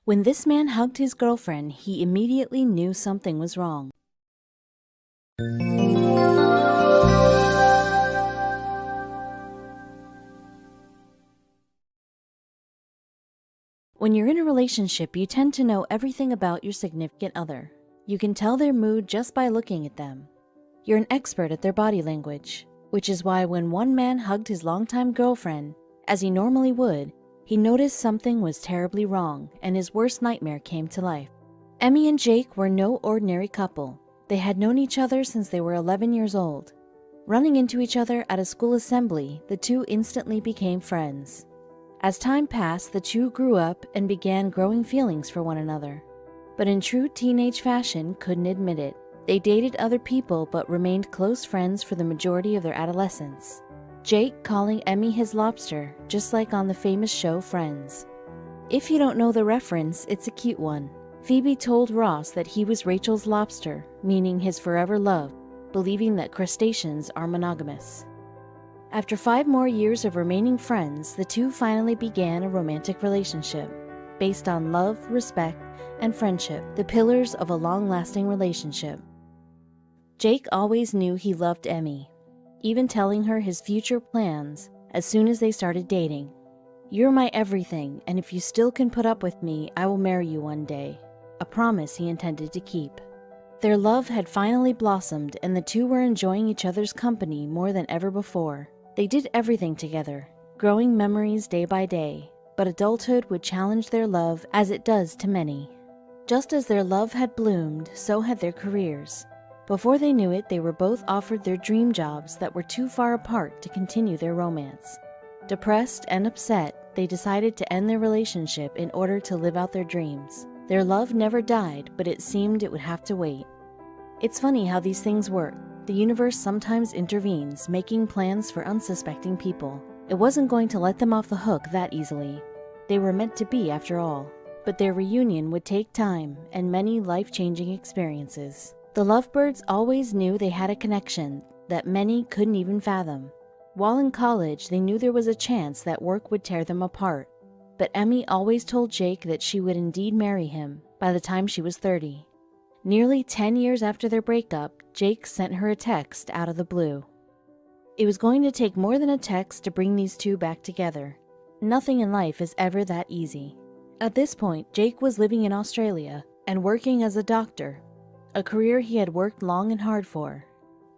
When this man hugged his girlfriend, he immediately knew something was wrong. When you're in a relationship, you tend to know everything about your significant other. You can tell their mood just by looking at them. You're an expert at their body language, which is why when one man hugged his longtime girlfriend, as he normally would, he noticed something was terribly wrong and his worst nightmare came to life. Emmy and Jake were no ordinary couple. They had known each other since they were 11 years old. Running into each other at a school assembly, the two instantly became friends. As time passed, the two grew up and began growing feelings for one another. But in true teenage fashion, couldn't admit it. They dated other people but remained close friends for the majority of their adolescence. Jake calling Emmy his lobster, just like on the famous show Friends. If you don't know the reference, it's a cute one. Phoebe told Ross that he was Rachel's lobster, meaning his forever love, believing that crustaceans are monogamous. After 5 more years of remaining friends, the two finally began a romantic relationship, based on love, respect, and friendship, the pillars of a long-lasting relationship. Jake always knew he loved Emmy, even telling her his future plans as soon as they started dating. "You're my everything, and if you still can put up with me, I will marry you one day," a promise he intended to keep. Their love had finally blossomed, and the two were enjoying each other's company more than ever before. They did everything together, growing memories day by day, but adulthood would challenge their love as it does to many. Just as their love had bloomed, so had their careers. Before they knew it, they were both offered their dream jobs that were too far apart to continue their romance. Depressed and upset, they decided to end their relationship in order to live out their dreams. Their love never died, but it seemed it would have to wait. It's funny how these things work. The universe sometimes intervenes, making plans for unsuspecting people. It wasn't going to let them off the hook that easily. They were meant to be after all. But their reunion would take time and many life-changing experiences. The Lovebirds always knew they had a connection that many couldn't even fathom. While in college, they knew there was a chance that work would tear them apart. But Emmy always told Jake that she would indeed marry him by the time she was 30. Nearly 10 years after their breakup, Jake sent her a text out of the blue. It was going to take more than a text to bring these two back together. Nothing in life is ever that easy. At this point, Jake was living in Australia and working as a doctor, a career he had worked long and hard for.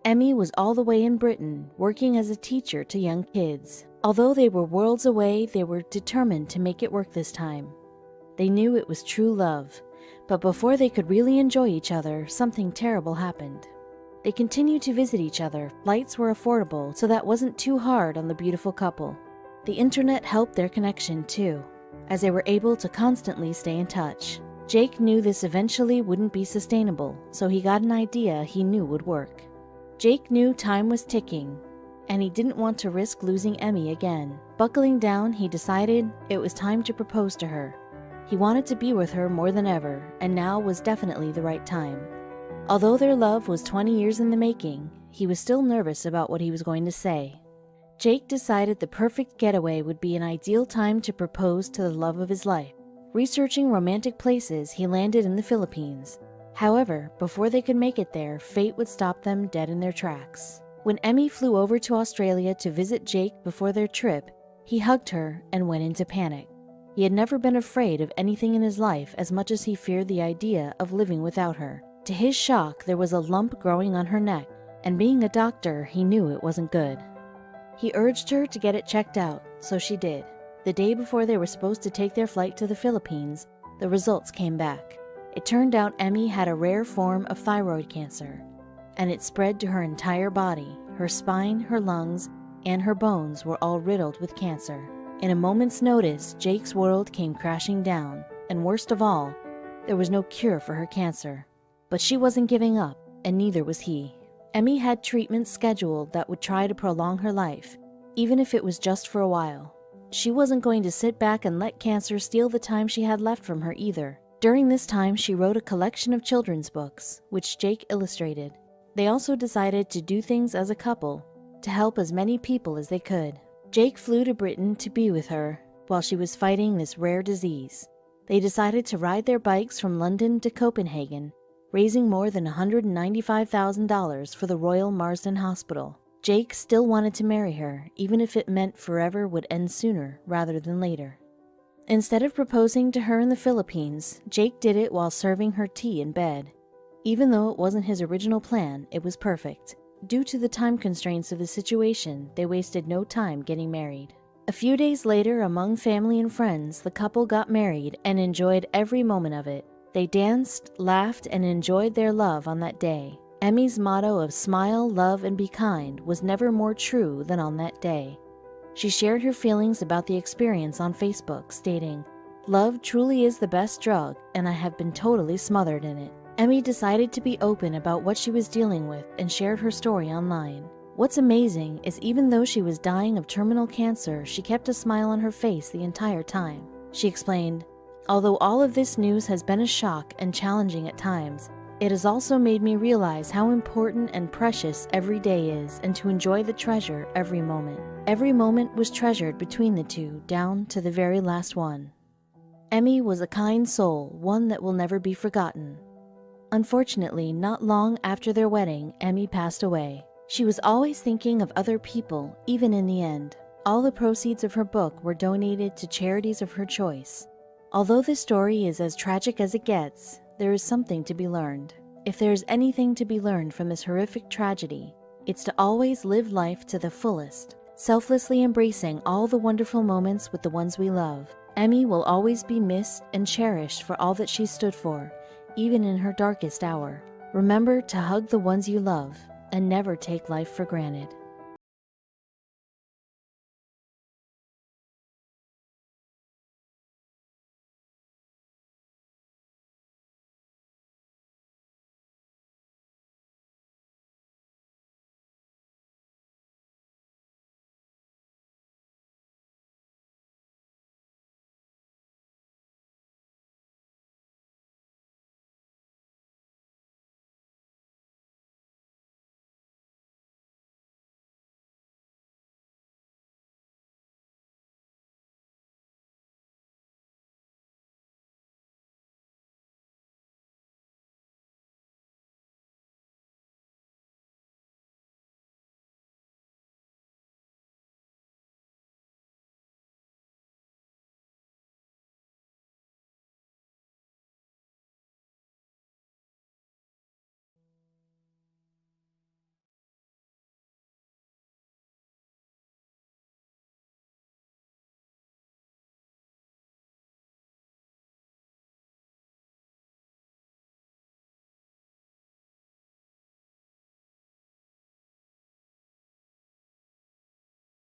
Emmy was all the way in Britain, working as a teacher to young kids. Although they were worlds away, they were determined to make it work this time. They knew it was true love, but before they could really enjoy each other, something terrible happened. They continued to visit each other, flights were affordable, so that wasn't too hard on the beautiful couple. The internet helped their connection too, as they were able to constantly stay in touch. Jake knew this eventually wouldn't be sustainable, so he got an idea he knew would work. Jake knew time was ticking, and he didn't want to risk losing Emmy again. Buckling down, he decided it was time to propose to her. He wanted to be with her more than ever, and now was definitely the right time. Although their love was 20 years in the making, he was still nervous about what he was going to say. Jake decided the perfect getaway would be an ideal time to propose to the love of his life. Researching romantic places, he landed in the Philippines. However, before they could make it there, fate would stop them dead in their tracks. When Emmy flew over to Australia to visit Jake before their trip, he hugged her and went into panic. He had never been afraid of anything in his life as much as he feared the idea of living without her. To his shock, there was a lump growing on her neck, and being a doctor, he knew it wasn't good. He urged her to get it checked out, so she did. The day before they were supposed to take their flight to the Philippines, the results came back. It turned out Emmy had a rare form of thyroid cancer, and it spread to her entire body. Her spine, her lungs, and her bones were all riddled with cancer. In a moment's notice, Jake's world came crashing down, and worst of all, there was no cure for her cancer. But she wasn't giving up, and neither was he. Emmy had treatments scheduled that would try to prolong her life, even if it was just for a while. She wasn't going to sit back and let cancer steal the time she had left from her either. During this time, she wrote a collection of children's books, which Jake illustrated. They also decided to do things as a couple, to help as many people as they could. Jake flew to Britain to be with her while she was fighting this rare disease. They decided to ride their bikes from London to Copenhagen, raising more than $195,000 for the Royal Marsden Hospital. Jake still wanted to marry her, even if it meant forever would end sooner rather than later. Instead of proposing to her in the Philippines, Jake did it while serving her tea in bed. Even though it wasn't his original plan, it was perfect. Due to the time constraints of the situation, they wasted no time getting married. A few days later, among family and friends, the couple got married and enjoyed every moment of it. They danced, laughed, and enjoyed their love on that day. Emmy's motto of smile, love, and be kind was never more true than on that day. She shared her feelings about the experience on Facebook, stating, "Love truly is the best drug, and I have been totally smothered in it." Emmy decided to be open about what she was dealing with and shared her story online. What's amazing is even though she was dying of terminal cancer, she kept a smile on her face the entire time. She explained, "Although all of this news has been a shock and challenging at times, it has also made me realize how important and precious every day is and to enjoy the treasure every moment." Every moment was treasured between the two, down to the very last one. Emmy was a kind soul, one that will never be forgotten. Unfortunately, not long after their wedding, Emmy passed away. She was always thinking of other people, even in the end. All the proceeds of her book were donated to charities of her choice. Although this story is as tragic as it gets, there is something to be learned. If there is anything to be learned from this horrific tragedy, it's to always live life to the fullest, selflessly embracing all the wonderful moments with the ones we love. Emmy will always be missed and cherished for all that she stood for, even in her darkest hour. Remember to hug the ones you love and never take life for granted.